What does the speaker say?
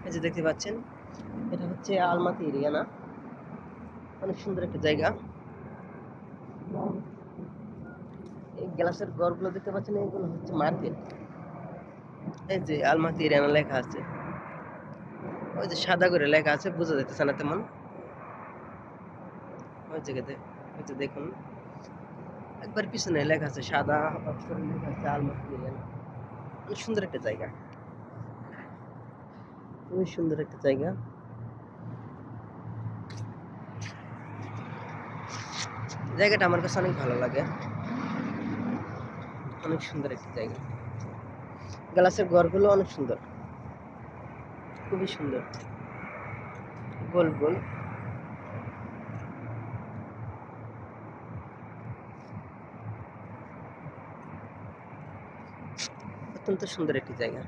এই যে দেখতে পাচ্ছেন, এটা হচ্ছে আলমাতি এরিয়া না, অনেক সুন্দর একটা জায়গা। এই গ্লাসের ঘরগুলো দেখতে পাচ্ছেন, এগুলো হচ্ছে মার্কেট। এই যে আলমাতি এরিয়া লেখা আছে, ওই যে সাদা করে লেখা আছে, বোঝা যাইতেছে না তেমন। ওই জায়গাতে ওই যে দেখুন, একবার পিছনে লেখা আছে, সাদা অক্ষরে লেখা আছে আলমাতি এরিয়া। অনেক সুন্দর একটা জায়গা, খুবই সুন্দর একটা জায়গা। জায়গাটা আমার কাছে অনেক ভালো লাগে, অনেক সুন্দর একটা জায়গা। গ্লাসের ঘরগুলো অনেক সুন্দর, খুবই সুন্দর, গোল গোল। অত্যন্ত সুন্দর একটি জায়গা।